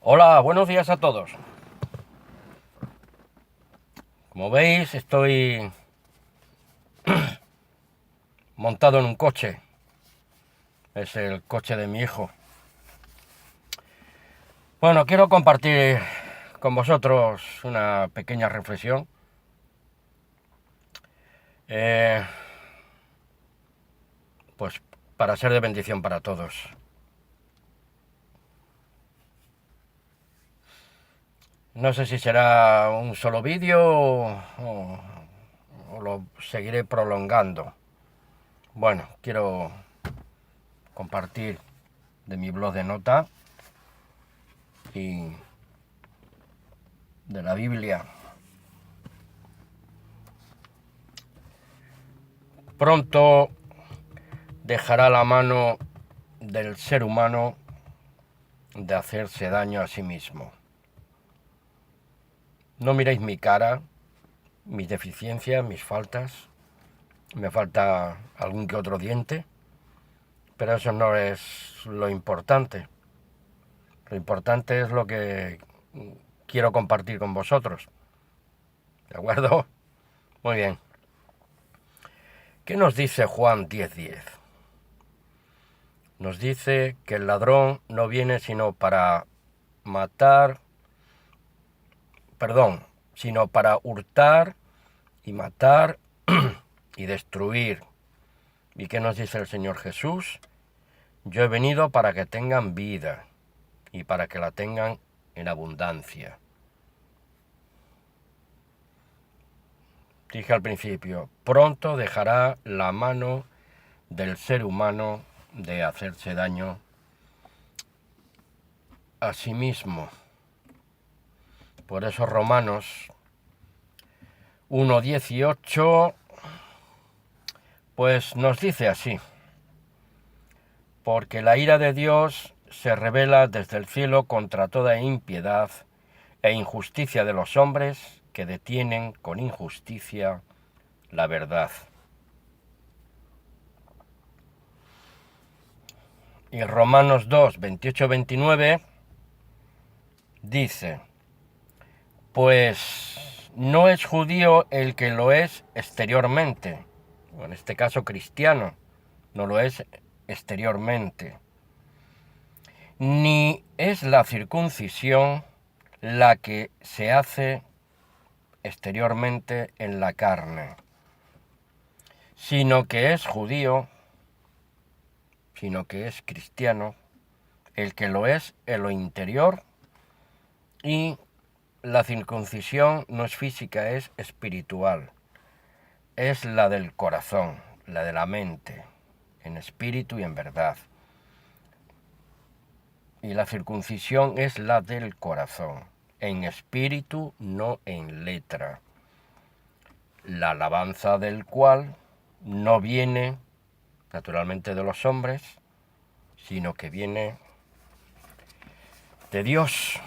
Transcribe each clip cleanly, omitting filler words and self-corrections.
Hola, buenos días a todos. Como veis, estoy montado en un coche. Es el coche de mi hijo. Bueno, quiero compartir con vosotros una pequeña reflexión. eh, pues para ser de bendición para todos. No sé si será un solo vídeo o lo seguiré prolongando. Bueno, quiero compartir de mi blog de nota y de la Biblia. Pronto dejará la mano del ser humano de hacerse daño a sí mismo. No miréis mi cara, mis deficiencias, mis faltas. Me falta algún que otro diente, pero eso no es lo importante. Lo importante es lo que quiero compartir con vosotros. ¿De acuerdo? Muy bien. ¿Qué nos dice Juan 10:10? Nos dice que el ladrón no viene sino para matar, sino para hurtar y matar y destruir. ¿Y qué nos dice el Señor Jesús? Yo he venido para que tengan vida y para que la tengan en abundancia. Dije al principio, pronto dejará la mano del ser humano de hacerse daño a sí mismo. Por eso Romanos 1:18 pues nos dice así: porque la ira de Dios se revela desde el cielo contra toda impiedad e injusticia de los hombres que detienen con injusticia la verdad. Y Romanos 2:28-29 dice: pues no es judío el que lo es exteriormente, o en este caso cristiano, no lo es exteriormente, ni es la circuncisión la que se hace exteriormente en la carne, sino que es judío, sino que es cristiano, el que lo es en lo interior, y la circuncisión no es física, es espiritual, es la del corazón, la de la mente, en espíritu y en verdad. Y la circuncisión es la del corazón, en espíritu, no en letra. La alabanza del cual no viene naturalmente de los hombres, sino que viene de Dios.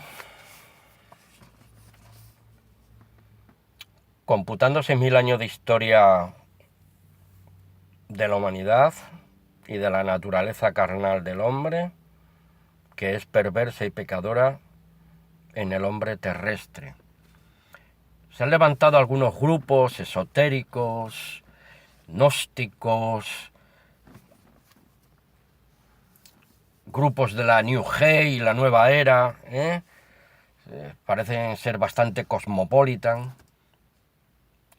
Computando 6.000 años de historia de la humanidad y de la naturaleza carnal del hombre, que es perversa y pecadora en el hombre terrestre. Se han levantado algunos grupos esotéricos, gnósticos, grupos de la New Age y la Nueva Era, parecen ser bastante cosmopolitan,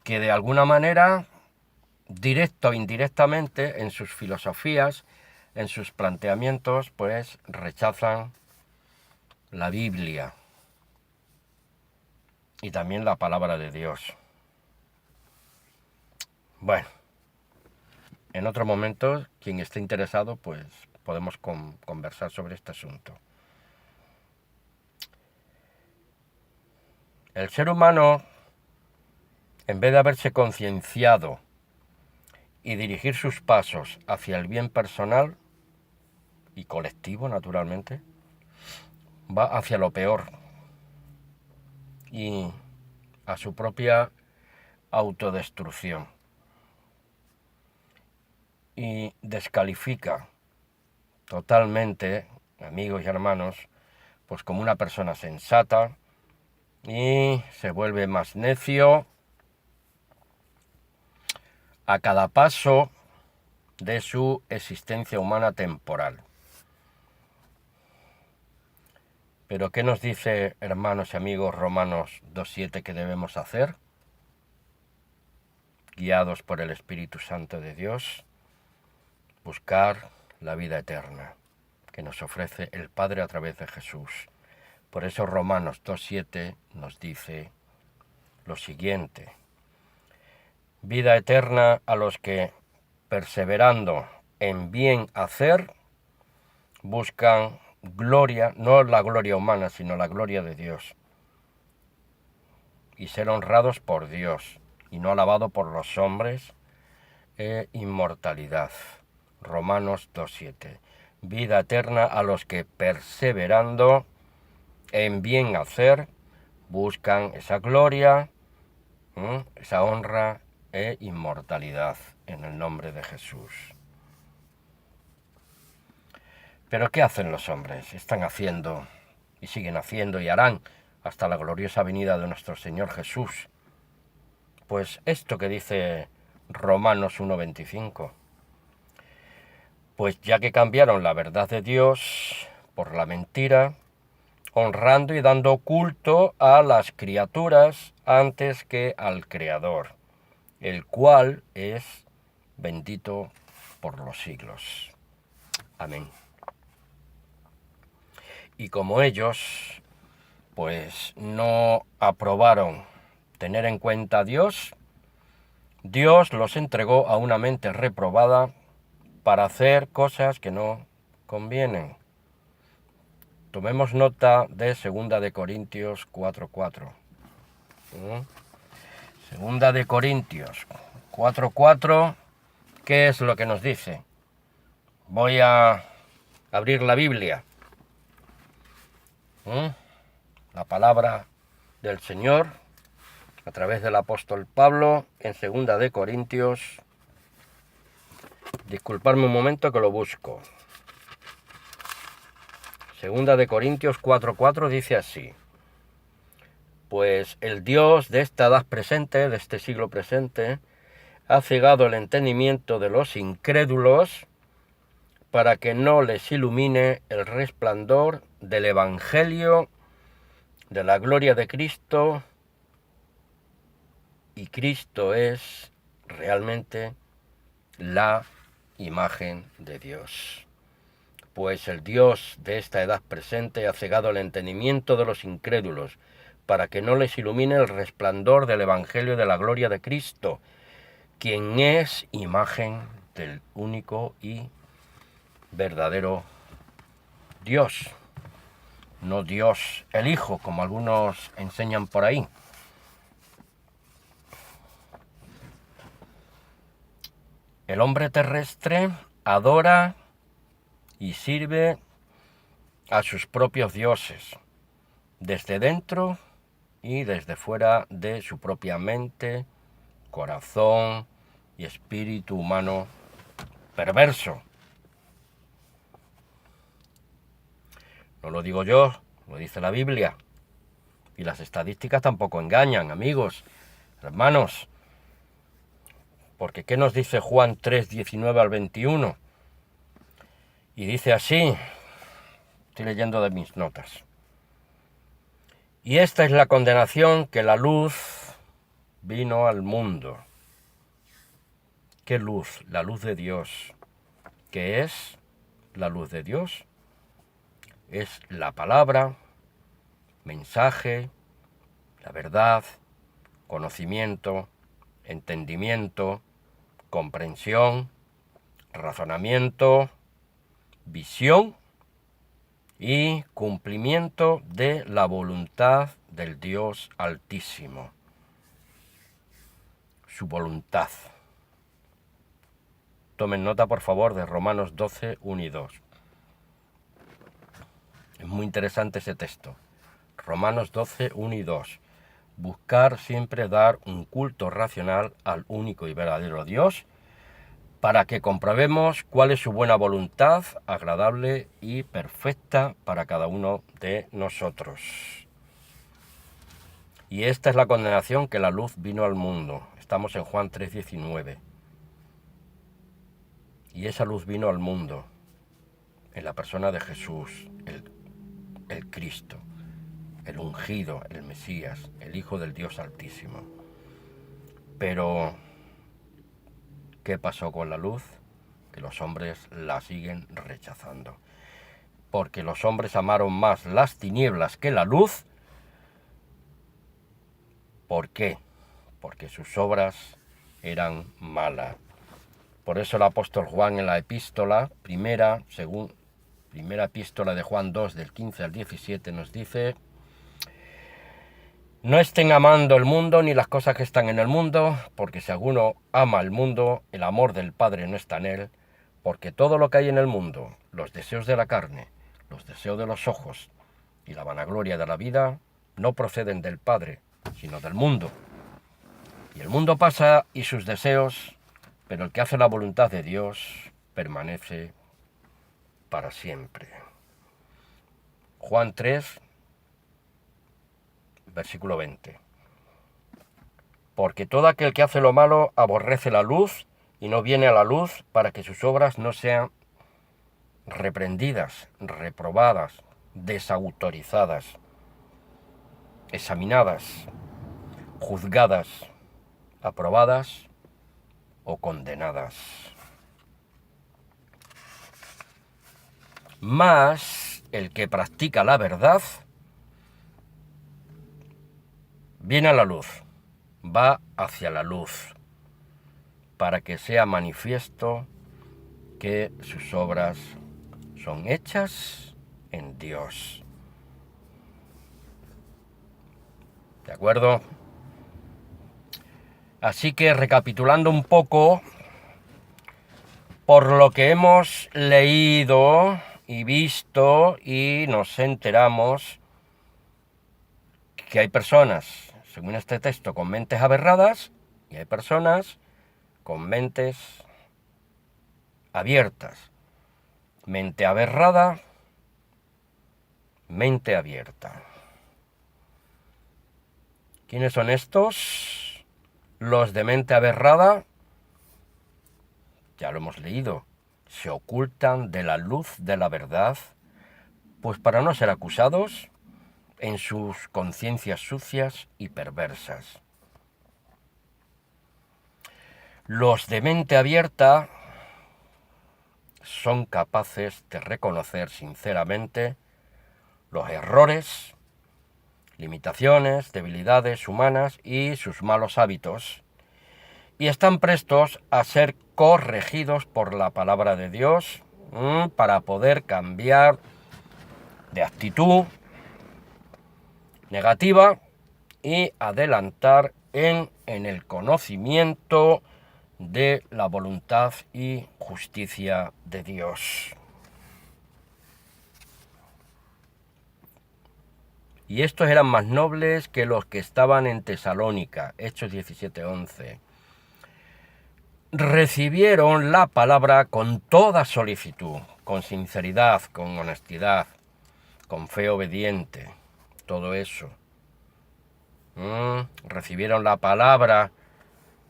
que de alguna manera, directo o indirectamente, en sus filosofías, en sus planteamientos, pues rechazan la Biblia y también la palabra de Dios. Bueno, en otro momento, quien esté interesado, pues podemos conversar sobre este asunto. El ser humano, en vez de haberse concienciado y dirigir sus pasos hacia el bien personal y colectivo, naturalmente, va hacia lo peor y a su propia autodestrucción. Y descalifica totalmente, amigos y hermanos, pues como una persona sensata y se vuelve más necio a cada paso de su existencia humana temporal. Pero ¿qué nos dice, hermanos y amigos, Romanos 2:7 que debemos hacer? Guiados por el Espíritu Santo de Dios, buscar la vida eterna que nos ofrece el Padre a través de Jesús. Por eso Romanos 2:7 nos dice lo siguiente: vida eterna a los que, perseverando en bien hacer, buscan gloria, no la gloria humana, sino la gloria de Dios, y ser honrados por Dios, y no alabado por los hombres, inmortalidad. Romanos 2:7. Vida eterna a los que, perseverando en bien hacer, buscan esa gloria, esa honra e inmortalidad en el nombre de Jesús. Pero ¿qué hacen los hombres? Están haciendo y siguen haciendo y harán hasta la gloriosa venida de nuestro Señor Jesús. Pues esto que dice Romanos 1:25. Pues ya que cambiaron la verdad de Dios por la mentira, honrando y dando culto a las criaturas antes que al Creador, el cual es bendito por los siglos. Amén. Y como ellos, pues no aprobaron tener en cuenta a Dios, Dios los entregó a una mente reprobada para hacer cosas que no convienen. Tomemos nota de 2 de Corintios 4:4. Segunda de Corintios 4:4, ¿qué es lo que nos dice? Voy a abrir la Biblia. La palabra del Señor a través del apóstol Pablo en 2 de Corintios. Disculpadme un momento que lo busco. 2 de Corintios 4:4 dice así: pues el Dios de esta edad presente, de este siglo presente, ha cegado el entendimiento de los incrédulos para que no les ilumine el resplandor del Evangelio de la gloria de Cristo, y Cristo es realmente la imagen de Dios. Pues el Dios de esta edad presente ha cegado el entendimiento de los incrédulos para que no les ilumine el resplandor del Evangelio de la gloria de Cristo, quien es imagen del único y verdadero Dios, no Dios el Hijo, como algunos enseñan por ahí. El hombre terrestre adora y sirve a sus propios dioses, desde dentro y desde fuera de su propia mente, corazón y espíritu humano perverso. No lo digo yo, lo dice la Biblia. Y las estadísticas tampoco engañan, amigos, hermanos. Porque ¿qué nos dice Juan 3:19 al 21? Y dice así, estoy leyendo de mis notas: y esta es la condenación, que la luz vino al mundo. ¿Qué luz? La luz de Dios. ¿Qué es la luz de Dios? Es la palabra, mensaje, la verdad, conocimiento, entendimiento, comprensión, razonamiento, visión y cumplimiento de la voluntad del Dios Altísimo. Su voluntad. Tomen nota, por favor, de Romanos 12, 1 y 2. Es muy interesante ese texto. Romanos 12, 1 y 2. Buscar siempre dar un culto racional al único y verdadero Dios, para que comprobemos cuál es su buena voluntad, agradable y perfecta para cada uno de nosotros. Y esta es la condenación, que la luz vino al mundo. Estamos en Juan 3:19. Y esa luz vino al mundo en la persona de Jesús, el Cristo, el ungido, el Mesías, el Hijo del Dios Altísimo. Pero, ¿qué pasó con la luz? Que los hombres la siguen rechazando. Porque los hombres amaron más las tinieblas que la luz. ¿Por qué? Porque sus obras eran malas. Por eso el apóstol Juan en la epístola, primera epístola de Juan 2, del 15 al 17, nos dice: no estén amando el mundo ni las cosas que están en el mundo, porque si alguno ama el mundo, el amor del Padre no está en él, porque todo lo que hay en el mundo, los deseos de la carne, los deseos de los ojos y la vanagloria de la vida, no proceden del Padre, sino del mundo. Y el mundo pasa y sus deseos, pero el que hace la voluntad de Dios permanece para siempre. Juan 3, versículo 20. Porque todo aquel que hace lo malo aborrece la luz y no viene a la luz, para que sus obras no sean reprendidas, reprobadas, desautorizadas, examinadas, juzgadas, aprobadas o condenadas. Mas el que practica la verdad viene a la luz, va hacia la luz, para que sea manifiesto que sus obras son hechas en Dios. ¿De acuerdo? Así que, recapitulando un poco, por lo que hemos leído y visto, y nos enteramos que hay personas, según este texto, con mentes aberradas, y hay personas con mentes abiertas. Mente aberrada, mente abierta. ¿Quiénes son estos? Los de mente aberrada, ya lo hemos leído, se ocultan de la luz de la verdad, pues para no ser acusados en sus conciencias sucias y perversas. Los de mente abierta son capaces de reconocer sinceramente los errores, limitaciones, debilidades humanas y sus malos hábitos, y están prestos a ser corregidos por la palabra de Dios para poder cambiar de actitud negativa y adelantar en el conocimiento de la voluntad y justicia de Dios. Y estos eran más nobles que los que estaban en Tesalónica, Hechos 17:11. Recibieron la palabra con toda solicitud, con sinceridad, con honestidad, con fe obediente, todo eso. Recibieron la palabra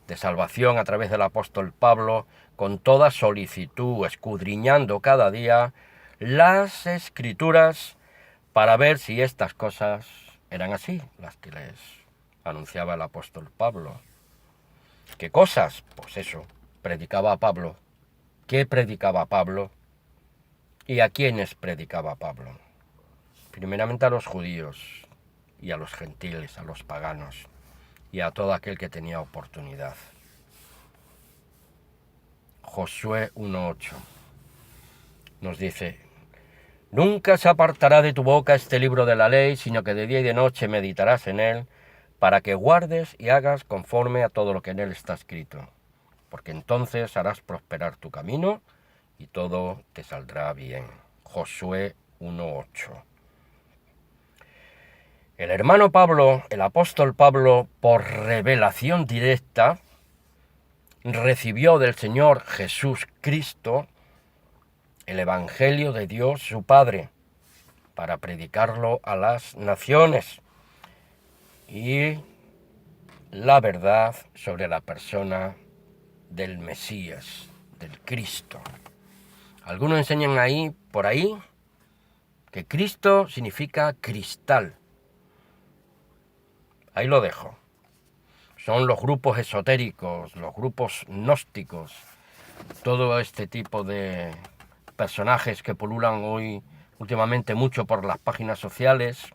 de salvación a través del apóstol Pablo con toda solicitud, escudriñando cada día las Escrituras para ver si estas cosas eran así, las que les anunciaba el apóstol Pablo. ¿Qué cosas? Pues eso, predicaba Pablo. ¿Qué predicaba Pablo? ¿Y a quiénes predicaba Pablo? Primeramente a los judíos y a los gentiles, a los paganos y a todo aquel que tenía oportunidad. Josué 1:8 nos dice: nunca se apartará de tu boca este libro de la ley, sino que de día y de noche meditarás en él, para que guardes y hagas conforme a todo lo que en él está escrito, porque entonces harás prosperar tu camino y todo te saldrá bien. Josué 1:8. El hermano Pablo, el apóstol Pablo, por revelación directa, recibió del Señor Jesús Cristo el Evangelio de Dios su Padre, para predicarlo a las naciones, y la verdad sobre la persona del Mesías, del Cristo. Algunos enseñan por ahí, que Cristo significa cristal. Ahí lo dejo. Son los grupos esotéricos, los grupos gnósticos, todo este tipo de personajes que pululan últimamente mucho por las páginas sociales,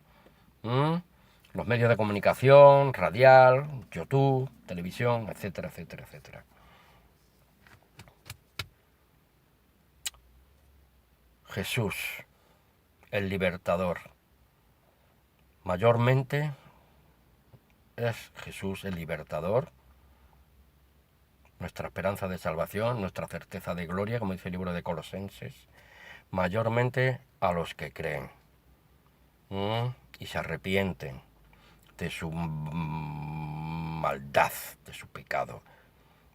los medios de comunicación, radial, YouTube, televisión, etcétera, etcétera, etcétera. Jesús, el libertador. Mayormente es Jesús el libertador, nuestra esperanza de salvación, nuestra certeza de gloria, como dice el libro de Colosenses, mayormente a los que creen y se arrepienten de su maldad, de su pecado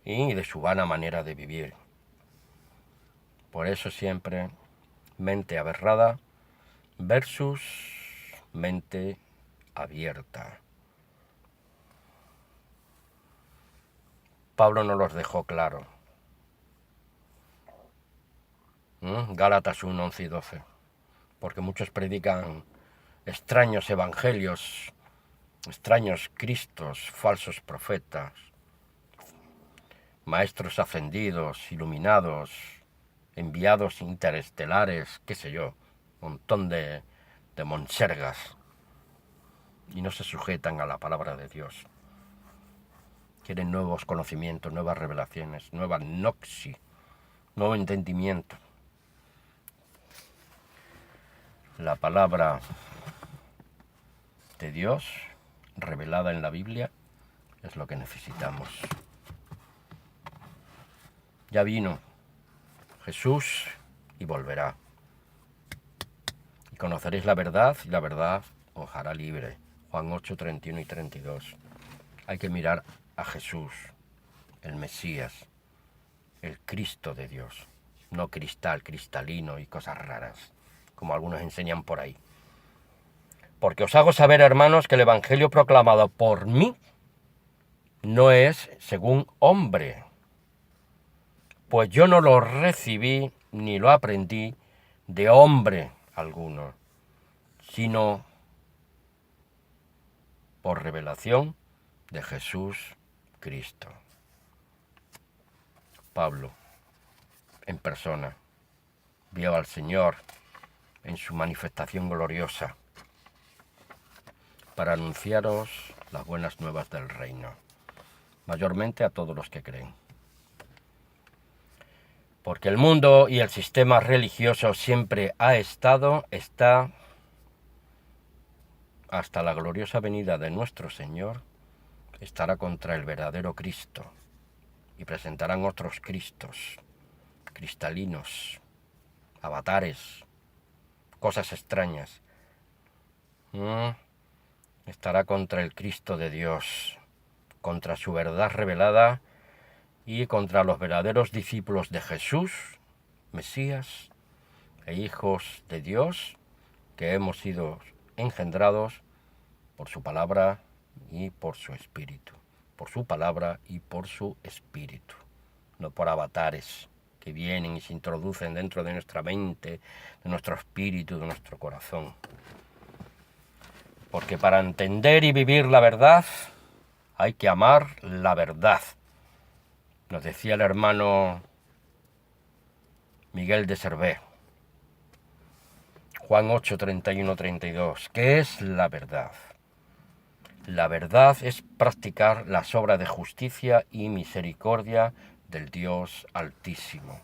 y de su vana manera de vivir. Por eso siempre mente aberrada versus mente abierta. Pablo nos los dejó claro. Gálatas 1, 11 y 12. Porque muchos predican extraños evangelios, extraños cristos, falsos profetas, maestros ascendidos, iluminados, enviados interestelares, qué sé yo, un montón de monsergas, y no se sujetan a la palabra de Dios. Quieren nuevos conocimientos, nuevas revelaciones, nueva noxi, nuevo entendimiento. La palabra de Dios revelada en la Biblia es lo que necesitamos. Ya vino Jesús y volverá. Y conoceréis la verdad y la verdad os hará libre. Juan 8, 31 y 32. Hay que mirar a Jesús, el Mesías, el Cristo de Dios, no cristal, cristalino y cosas raras, como algunos enseñan por ahí. Porque os hago saber, hermanos, que el Evangelio proclamado por mí no es según hombre, pues yo no lo recibí ni lo aprendí de hombre alguno, sino por revelación de Jesús Cristo. Pablo, en persona, vio al Señor en su manifestación gloriosa para anunciaros las buenas nuevas del reino, mayormente a todos los que creen. Porque el mundo y el sistema religioso siempre está, hasta la gloriosa venida de nuestro Señor, estará contra el verdadero Cristo, y presentarán otros Cristos, cristalinos, avatares, cosas extrañas. Estará contra el Cristo de Dios, contra su verdad revelada y contra los verdaderos discípulos de Jesús, Mesías e hijos de Dios, que hemos sido engendrados por su palabra y por su espíritu. Por su palabra y por su espíritu, no por avatares que vienen y se introducen dentro de nuestra mente, de nuestro espíritu, de nuestro corazón. Porque para entender y vivir la verdad hay que amar la verdad. Nos decía el hermano Miguel de Servet, Juan 8, 31, 32. ¿Qué es la verdad? La verdad es practicar las obras de justicia y misericordia del Dios Altísimo.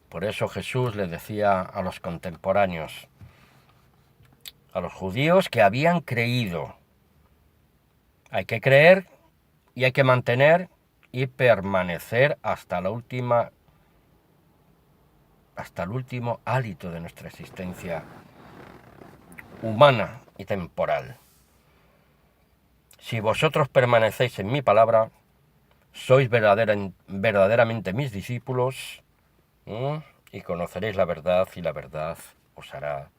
Por eso Jesús le decía a los contemporáneos, a los judíos que habían creído, hay que creer y hay que mantener y permanecer hasta el último hálito de nuestra existencia humana y temporal. Si vosotros permanecéis en mi palabra, sois verdaderamente mis discípulos, y conoceréis la verdad, y la verdad os hará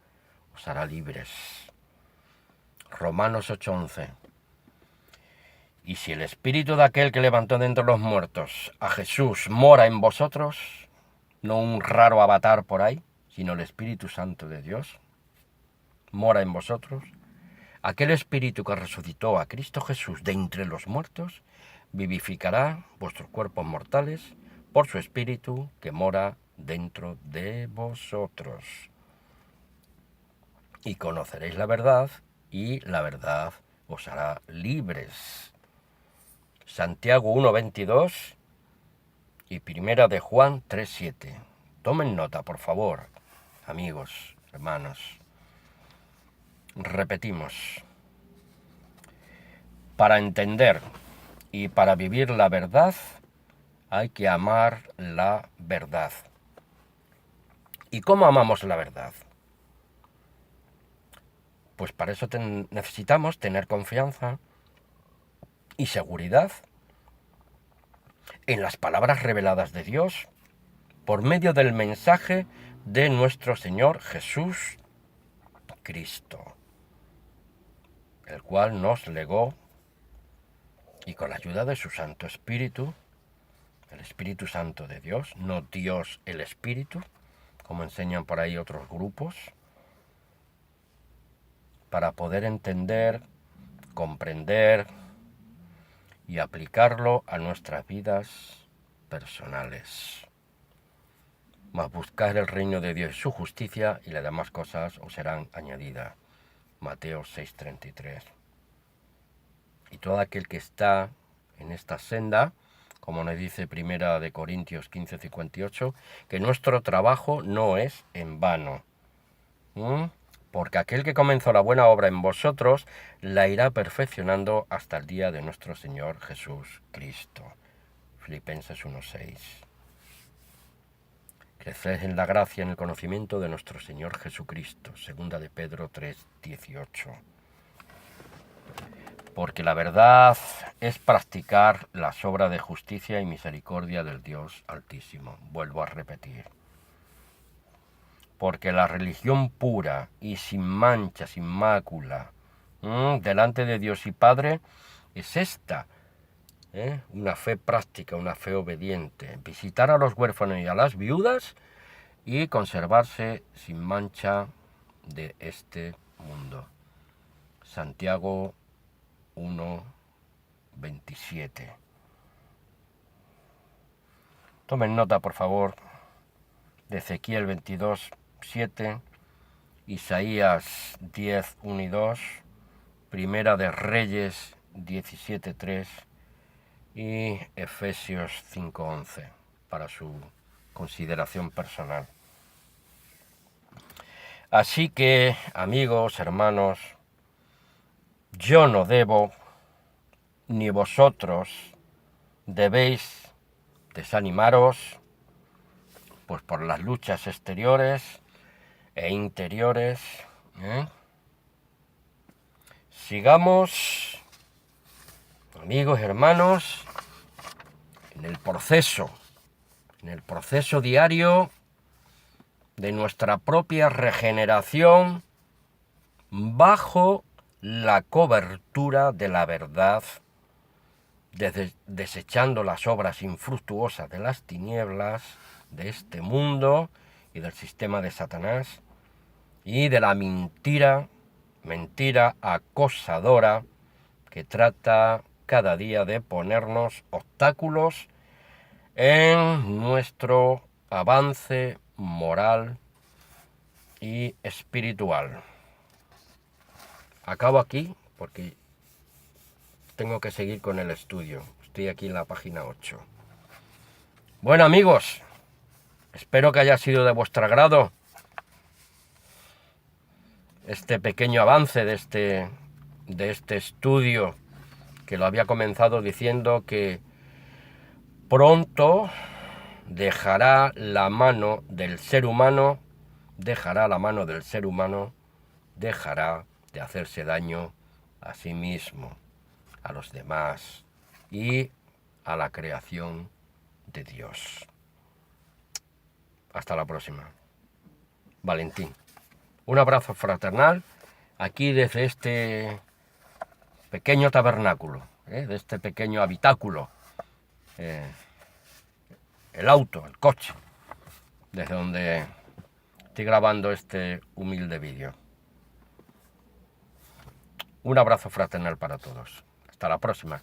libres. Romanos 8:11. Y si el espíritu de aquel que levantó de entre los muertos a Jesús mora en vosotros, no un raro avatar por ahí, sino el Espíritu Santo de Dios, mora en vosotros, aquel espíritu que resucitó a Cristo Jesús de entre los muertos, vivificará vuestros cuerpos mortales por su espíritu que mora dentro de vosotros. Y conoceréis la verdad, y la verdad os hará libres. Santiago 1:22 y Primera de Juan 3:7. Tomen nota, por favor, amigos, hermanos. Repetimos. Para entender y para vivir la verdad, hay que amar la verdad. ¿Y cómo amamos la verdad? Pues para eso necesitamos tener confianza y seguridad en las palabras reveladas de Dios por medio del mensaje de nuestro Señor Jesús Cristo, el cual nos legó, y con la ayuda de su Santo Espíritu, el Espíritu Santo de Dios, no Dios el Espíritu, como enseñan por ahí otros grupos, para poder entender, comprender y aplicarlo a nuestras vidas personales. Mas buscar el reino de Dios y su justicia, y las demás cosas os serán añadidas. Mateo 6:33. Y todo aquel que está en esta senda, como nos dice Primera de Corintios 15:58, que nuestro trabajo no es en vano. Porque aquel que comenzó la buena obra en vosotros, la irá perfeccionando hasta el día de nuestro Señor Jesús Cristo. Filipenses 1:6. Creced en la gracia y en el conocimiento de nuestro Señor Jesucristo. Segunda de Pedro 3:18. Porque la verdad es practicar las obras de justicia y misericordia del Dios Altísimo. Vuelvo a repetir. Porque la religión pura y sin mancha, sin mácula, delante de Dios y Padre, es esta. Una fe práctica, una fe obediente. Visitar a los huérfanos y a las viudas y conservarse sin mancha de este mundo. Santiago 1:27. Tomen nota, por favor, de Ezequiel 22:7, Isaías 10:1 y 2, Primera de Reyes 17:3 y Efesios 5:11, para su consideración personal. Así que, amigos, hermanos, yo no debo, ni vosotros debéis desanimaros, pues por las luchas exteriores e interiores. Sigamos, amigos, hermanos, en el proceso diario de nuestra propia regeneración bajo la cobertura de la verdad, desechando las obras infructuosas de las tinieblas de este mundo y del sistema de Satanás y de la mentira acosadora que trata cada día de ponernos obstáculos en nuestro avance moral y espiritual. Acabo aquí porque tengo que seguir con el estudio. Estoy aquí en la página 8. Bueno, amigos, espero que haya sido de vuestro agrado este pequeño avance de este estudio, que lo había comenzado diciendo que pronto dejará la mano del ser humano, dejará de hacerse daño a sí mismo, a los demás y a la creación de Dios. Hasta la próxima. Valentín. Un abrazo fraternal aquí desde este pequeño tabernáculo, de este pequeño habitáculo, el auto, el coche, desde donde estoy grabando este humilde vídeo. Un abrazo fraternal para todos. Hasta la próxima.